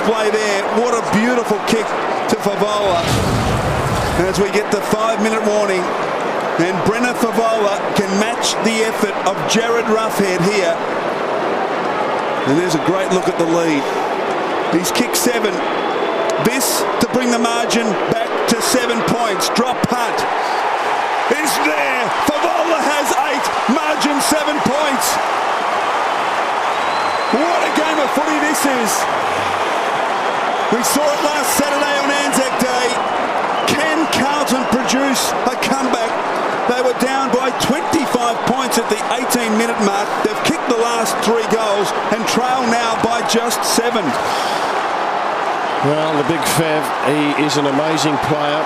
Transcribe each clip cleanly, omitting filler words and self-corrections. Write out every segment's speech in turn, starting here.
display there. What a beautiful kick to Favola. As we get the 5-minute warning. And Brenner Favola can match the effort of Jared Roughhead here. And there's a great look at the lead. He's kicked 7. This to bring the margin back to 7 points. Drop punt. Is there. Favola has 8. Margin 7 points. What a game of footy this is. We saw it last Saturday on Anzac Day. Can Carlton produce a comeback? They were down by 25 points at the 18-minute mark. They've kicked the last 3 goals and trail now by just 7. Well, the big Fav, he is an amazing player.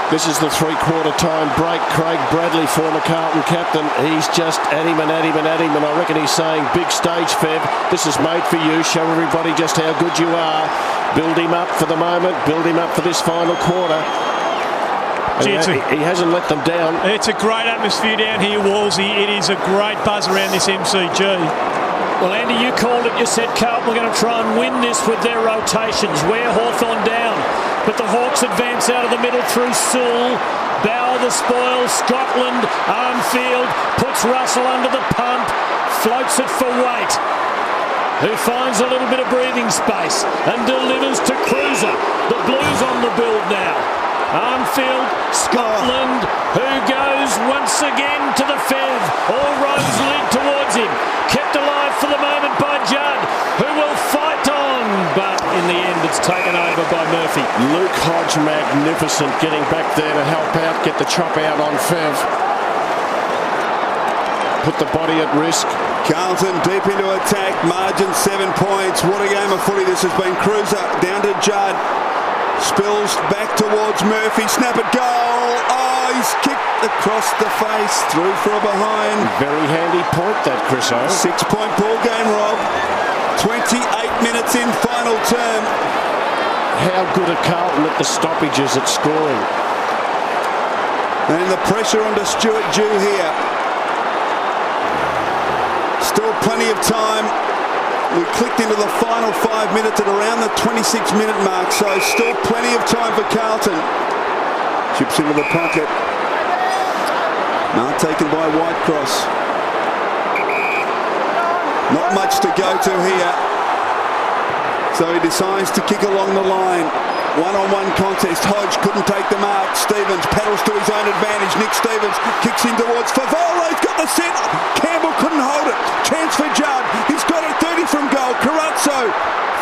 This is the 3/4 time break. Craig Bradley, former Carlton captain, he's just at him and at him and at him, and I reckon he's saying, big stage, Fav, this is made for you. Show everybody just how good you are. Build him up for the moment, build him up for this final quarter. He hasn't let them down. It's a great atmosphere down here, Wolsey. It is a great buzz around this MCG. Well, Andy, you called it. You said Carlton were going to try and win this with their rotations. Wear Hawthorn down. But the Hawks advance out of the middle through Sewell. Bower the spoil. Scotland. Armfield puts Russell under the pump. Floats it for Waite, who finds a little bit of breathing space and delivers to Cruiser. The Blues on the build now. Armfield, Scotland, who goes once again to the Fev. All roads lead towards him. Kept alive for the moment by Judd, who will fight on, but in the end it's taken over by Murphy. Luke Hodge, magnificent, getting back there to help out, get the chop out on Fev. Put the body at risk. Carlton deep into attack, margin 7 points. What a game of footy this has been. Cruiser down to Judd. Spills back towards Murphy. Snap it, goal. Oh, he's kicked across the face. Through for a behind. Very handy point that, Chris O. 6-point ball game, Rob. 28 minutes in final term. How good are Carlton at the stoppages at scoring? And the pressure onto Stuart Dew here. Still plenty of time. We clicked into the final 5 minutes at around the 26-minute mark, so still plenty of time for Carlton. Chips into the pocket. Now taken by Whitecross. Not much to go to here. So he decides to kick along the line. One-on-one contest. Hodge couldn't take the mark. Stevens paddles to his own advantage. Nick Stevens kicks in towards Favola. He's got the set. Campbell couldn't hold it. Chance for Judd. He's got it 30 from goal. Carazzo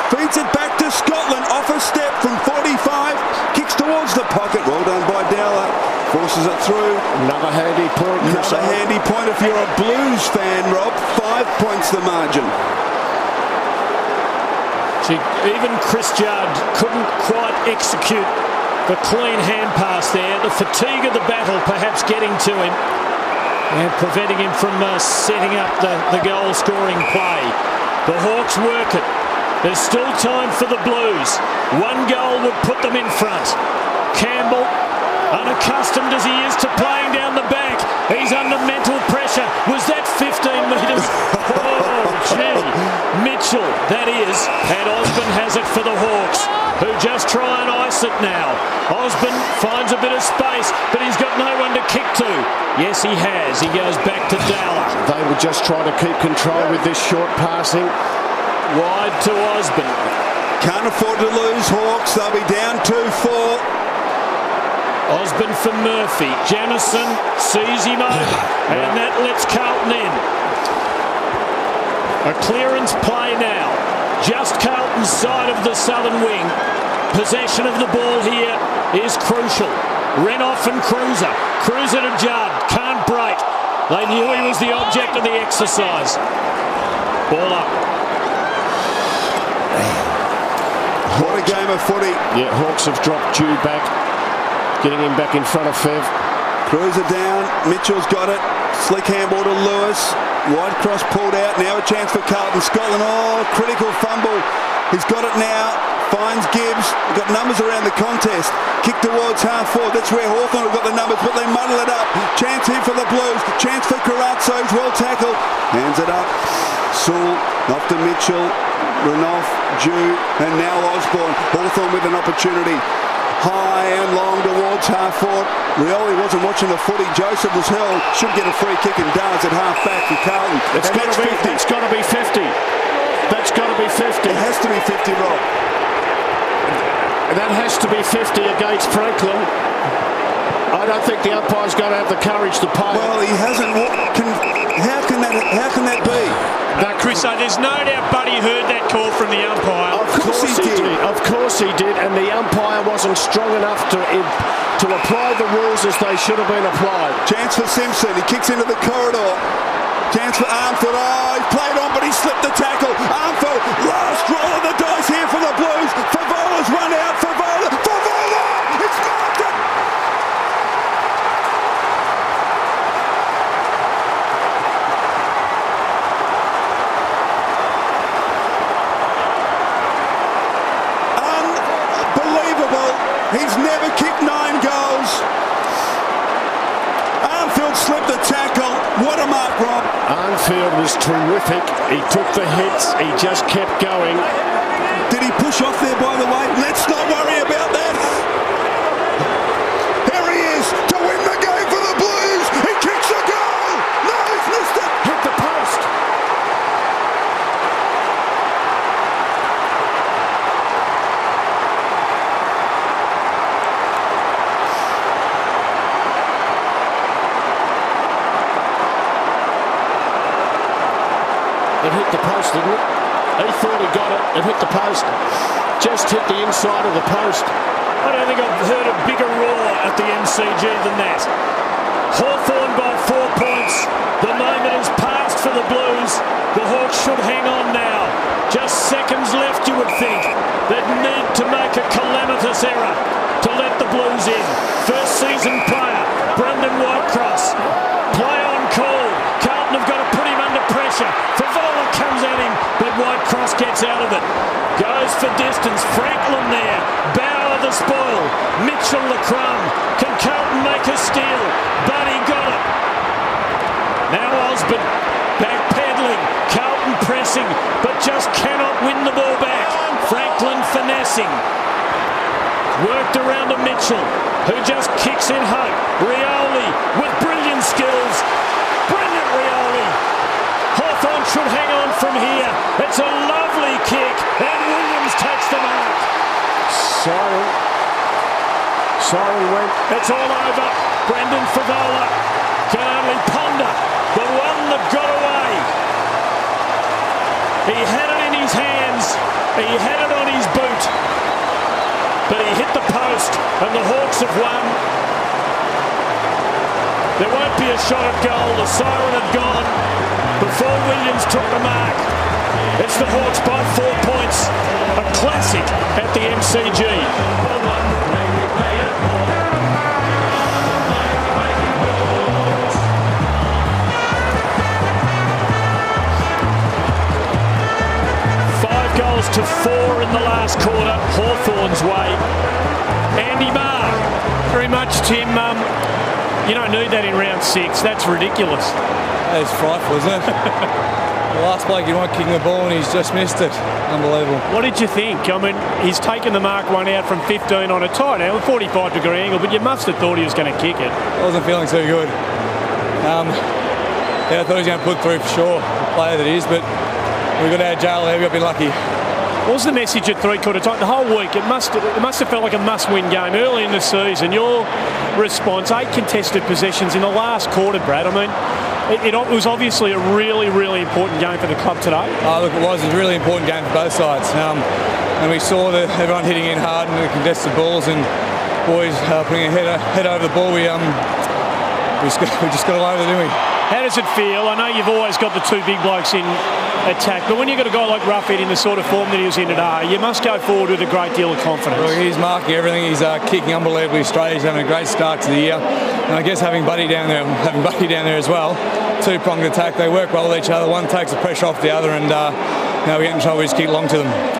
feeds it back to Scotland. Off a step from 45. Kicks towards the pocket. Well done by Dowler. Forces it through. Another handy point. Another handy point if you're a Blues fan, Rob. 5 points the margin. Even Chris Judd couldn't quite execute the clean hand pass there. The fatigue of the battle perhaps getting to him and preventing him from setting up the goal scoring play. The Hawks work it. There's still time for the Blues. 1 goal would put them in front. Campbell, unaccustomed as he is to playing down the back, he's under mental pressure. Was that 15 metres? Oh, gee. Mitchell, that is, and Osborne has it for the Hawks, who just try and ice it now. Osborne finds a bit of space, but he's got no one to kick to. Yes, he has. He goes back to Dowler. They were just trying to keep control with this short passing. Wide to Osborne. Can't afford to lose, Hawks. They'll be down 2-4. Osborne for Murphy. Jamison sees him over, and that lets Carlton in. A clearance play now. Just Carlton's side of the southern wing. Possession of the ball here is crucial. Renoff and Cruiser. Cruiser to Judd. Can't break. They knew he was the object of the exercise. Ball up. What a game of footy. Yeah, Hawks have dropped Dew back. Getting him back in front of Fev. Cruiser down. Mitchell's got it. Slick handball to Lewis. Whitecross pulled out. Now a chance for Carlton. Scotland. Oh, critical fumble. He's got it now. Finds Gibbs. Got numbers around the contest. Kick towards half forward. That's where Hawthorn have got the numbers, but they muddle it up. Chance here for the Blues. Chance for Carazzo. He's well tackled. Hands it up. Sewell off to Mitchell. Renouf, Dew, and now Osborne. Hawthorn with an opportunity. High and long towards half-forward. Rioli wasn't watching the footy. Joseph was held. Should get a free kick and does at half-back for Carlton. It's got to be 50. That's got to be 50. It has to be 50, Rob. That has to be 50 against Franklin. I don't think the umpire's going to have the courage to pay. Well, he hasn't. How can that be? No, Chris, there's no doubt Buddy heard that call from the umpire. Of course he did. Of course he did, and the umpire wasn't strong enough to apply the rules as they should have been applied. Chance for Simpson. He kicks into the corridor. Chance for Armfield. Oh, he played on, but he slipped the tackle. Armfield, last roll of the dice here for the Blues. Favola's run out. Favola! It's marked it! Unbelievable. He's never kicked 9 goals. Armfield slipped the tackle. What a mark, Rob. Armfield was terrific. He took the hits. He just kept going. Did he push off there, by the way? Let's not worry about that. Here he is to win the game for the Blues. He kicks a goal. No, he's missed it. Hit the post. It hit the post, didn't it? He thought he got it. It hit the post. Just hit the inside of the post. I don't think I've heard a bigger roar at the MCG than that. Hawthorn by 4 points. The moment has passed for the Blues. The Hawks should hang on now. Just seconds left, you would think. They'd need to make a calamitous error to let the Blues in. First season player, Brendan Whitecross. Play on call. Carlton have got to put him under pressure. Favola comes at him, but Whitecross gets out of it. Goes for distance. Franklin there. Bauer the spoil. Mitchell the crumb. Can Carlton make a steal? Buddy got it. Now Osborne backpedaling. Carlton pressing, but just cannot win the ball back. Franklin finessing. Worked around to Mitchell, who just kicks in hope. Rioli with brilliant skills. Brilliant Rioli. Hawthorn should hang on from here. It's a lovely kick, and Williams takes the mark. Siren went. It's all over. Brendan Favola can only ponder the one that got away. He had it in his hands. He had it on his boot. But he hit the post, and the Hawks have won. There won't be a shot at goal. The siren had gone before Williams took the mark. It's the Hawks by 4 points. A classic at the MCG. To 4 in the last quarter, Hawthorn's way. Andy Marr. Very much, Tim. You don't need that in round 6. That's ridiculous. That is frightful, isn't it? The last bloke you want kicking the ball and he's just missed it. Unbelievable. What did you think? I mean, he's taken the mark one out from 15 on a tight angle, 45-degree angle, but you must have thought he was going to kick it. I wasn't feeling too good. Yeah, I thought he was going to put through for sure, the player that he is, but we got out of jail there. We got to be lucky. What was the message at 3/4 time? The whole week, it must have felt like a must-win game early in the season. Your response, 8 contested possessions in the last quarter, Brad. I mean, it was obviously a really, really important game for the club today. Look, it was a really important game for both sides. And we saw that everyone hitting in hard in the contested balls and boys putting a head over the ball. We just got a load of it, didn't we? How does it feel? I know you've always got the 2 big blokes in attack, but when you've got a guy like Roughead in the sort of form that he was in today, you must go forward with a great deal of confidence. Well, he's marking everything. He's kicking unbelievably straight. He's having a great start to the year. And I guess having Buddy down there as well, 2-pronged attack, they work well with each other. One takes the pressure off the other, and we get in trouble. We just kick long to them.